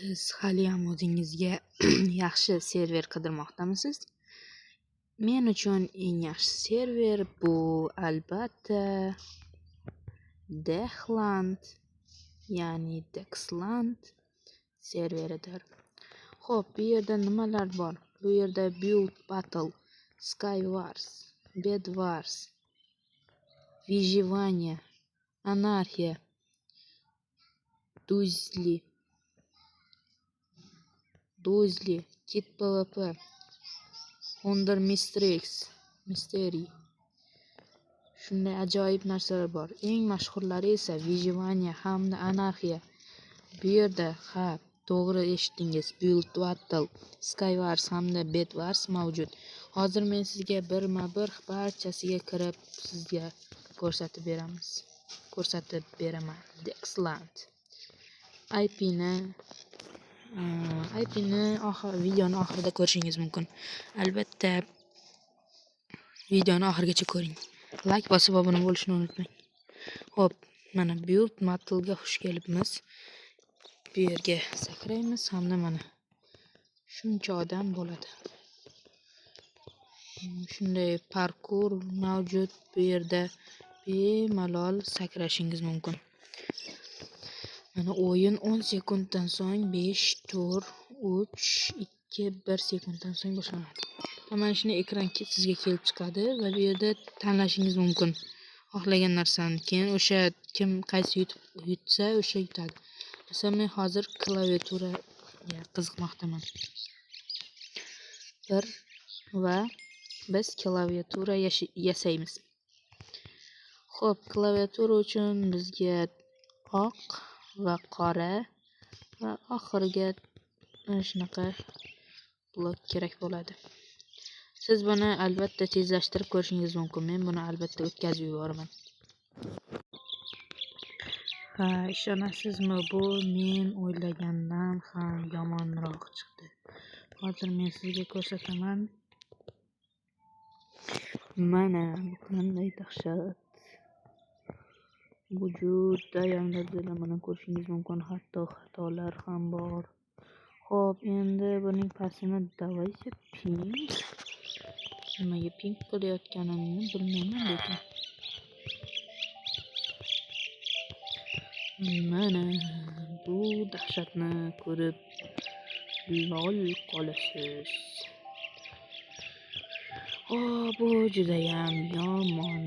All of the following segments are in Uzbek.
Siz haliyam o'zingizga yaxshi server qidirmoqdamisiz? Men uchun eng yaxshi server bu albatta Dexland, ya'ni Dexland serveridir. Xo'p, bu yerda nimalar bor? Bu yerda Build Battle, Skywars, Bed Wars, Выживание, Anarxiya, Duzli, Kit PvP, Wonder Mystery. Shunday ajoyib narsalar bor. Eng mashhurlari esa Выживание hamda Anarxiya. Bu yerda, to'g'ri eshitdingiz, Build Battle, Skywars hamda Bed Wars mavjud. Hozir men sizga birma-bir barchasiga kirib sizga ko'rsatib beraman. Dexland. IPni videoni oxirida ko'rishingiz mumkin. Albatta videoni oxirigacha ko'ring. Like bosib obuna bo'lishni unutmang. Xo'p, mana Build Battle'ga xush kelibmiz. Bu yerga sakraymiz hamda mana shuncha odam bo'ladi. Shunday parkur mavjud. Bu yerda bemalol sakrashingiz mumkin. Mana o'yin 10 sekunddan so'ng 5, 4, 3, 2, 1 sekunddan so'ng boshlanadi. Mana shunday ekran sizga kelib chiqadi va bu yerda tanlashingiz mumkin xohlagan narsani. Keyin o'sha kim qaysi yutsa o'sha yutadi. Masalan, men hozir klaviaturaga qiziqmoqdaman. Va biz klaviatura yasaymiz. Xo'p, klaviatura uchun bizga oq va qora va oxiriga shunaqa blok kerak bo'ladi. Siz buni albatta tezlashtirib ko'rishingiz mumkin. Men buni albatta o'tkazib yuboraman. Ishonasizmi, bu men o'ylagandan ham yomonroq chiqdi. Hozir men sizga ko'rsataman. Mana bu qanday dahshat. Bu juda yomon, mana ko'rishingiz mumkin, hatto xatolar ham bor. Xo'p, endi buning pasini davaycha ping. Nimaga ping qilayotganimni bilmayman lekin. Mana bu dahshatni ko'rib lol qolasiz. Bu juda ham yomon.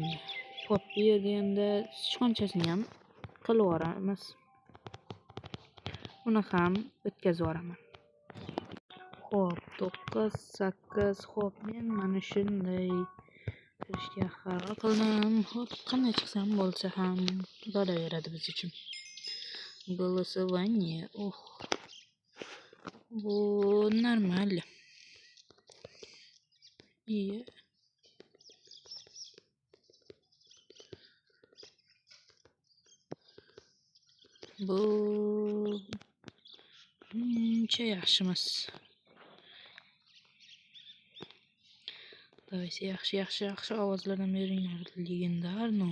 Xo'p, bu yerga endi sichqonchasini ham qilib yuboramiz. Uni ham o'tkazib yuboraman. Xo'p, 9, 8. Xo'p, men mana shunday kirishga qaror qildim. Xo'p, qanday chiqsam bo'lsa ham bo'laveradi biz uchun. Голосование. Bu normal. Bu uncha yaxshi emas. Давайте yaxshi ovozlardan beringlar. Legendarno.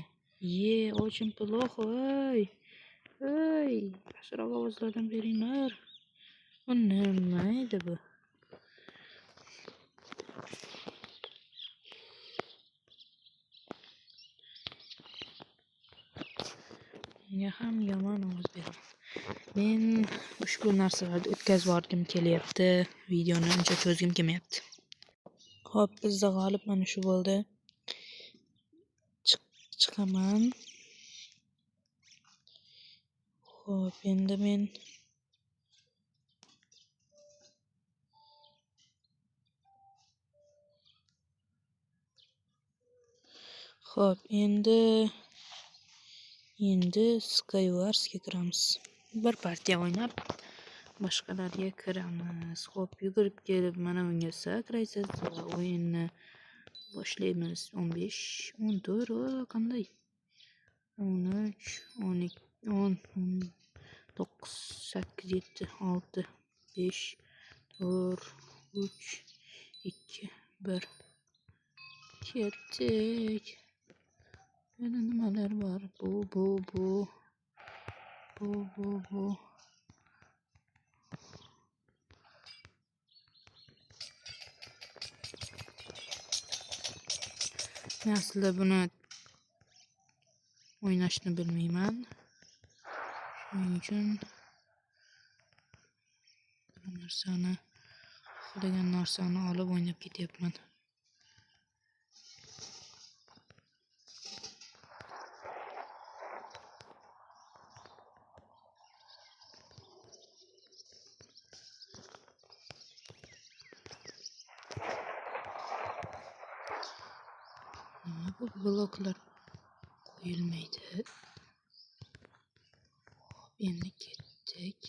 Очень плохо. Yaxshiroq ovozlardan beringlar. Bu nima edi bu? Menga ham yomon ovoz bering. Men ushbu narsalarni o'tkazib yuborgim kelyapti. Videoni uncha cho'zgim kelmayapti. Xo'p, bizda g'olib mana shu bo'ldi. Chiqaman. Xo'p, endi men endi Skywarsga kiramiz. Bir partiya o'ynab boshqalarga kiramiz. Xo'p, yugurib kelib mana bunga sakraysiz va o'yinni boshlaymiz. 15, 14, qanday? 13, 12, 10, 9, 8, 7, 6, 5, 4, 3, 2, 1. Ketdik. Yana nimalar bor? Bu. Aslida buni o'ynashni bilmayman. Shuning uchun xohlagan narsani olib o'ynab ketyapman. Bu bloklar qo'yilmaydi. Endi ketdik.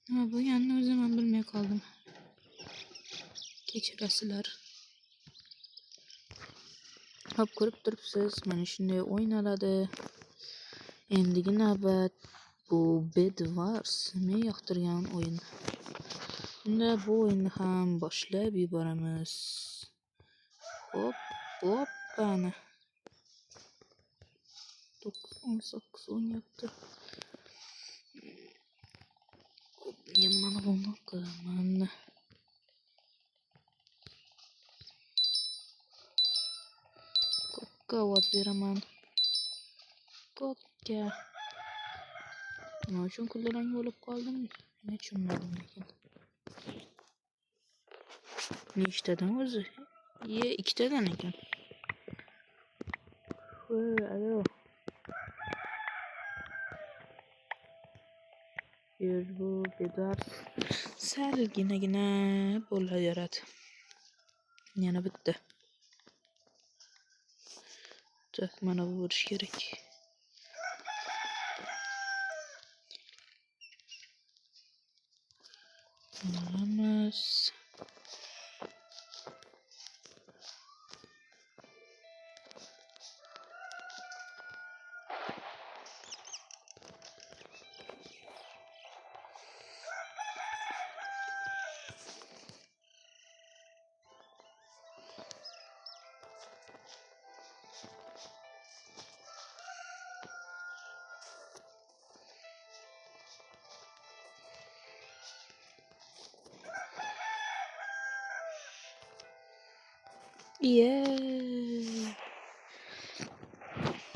Nima bo'lganini o'zim ham bilmay qoldim. Kechirasizlar. Hop, ko'rib turibsiz, mana shunday o'ynaladi. Endigi navbat bu Bed Wars. Men yoqtirgan o'yin. Unda bu o'yinni ham boshlab yuboramiz. Hop, ana. 9-18 o'ynayapti. Men mana buni qilaman. Kokka ovoz beraman. Kokka. Nima uchun kulrang bo'lib qoldim? Men tushunmadim lekin. Nechtadan o'zi? 2tadan ekan. Alo. Bu bedar salginagina bo'laveradi. Yana bitta. Tak, mana bu bo'lish kerak. Olamiz.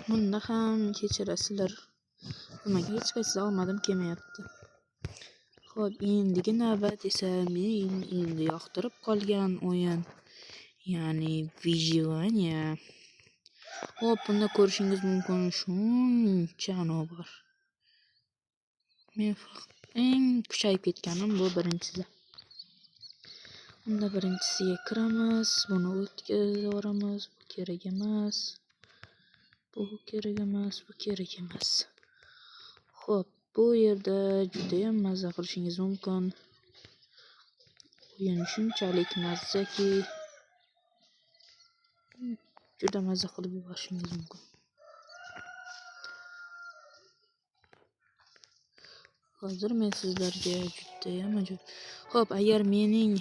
Bunda ham kechirasizlar. Nimaga hech qaysi olmadim kelmayapti. Xo'p, endigi navbat esa men endi yoqtirib qolgan o'yin. Ya'ni Vyjivaniya. Xo'p, bunda ko'rishingiz mumkin shuncha bor. Men eng kuchayib ketganim bu birinchisi. Bunda birinchisiga kiramiz, buni o'tkazib yuboramiz. Bu kerak emas. Bu kerak emas. Xo'p, bu yerda juda ham mazza qilishingiz mumkin. O'yin shunchalik mazzaki, juda mazza qilib yuborishingiz mumkin. Hozir men sizlarga juda ham Xo'p, agar mening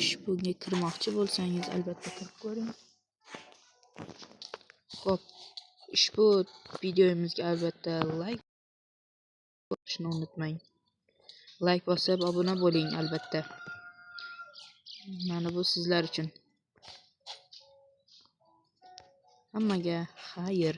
ushbuga kirmoqchi bo'lsangiz, albatta kirib ko'ring. Xo'p, ushbu videomizga albatta like bosishni unutmang. Like bosib obuna bo'ling albatta. Mana bu sizlar uchun. Hammaga xayr.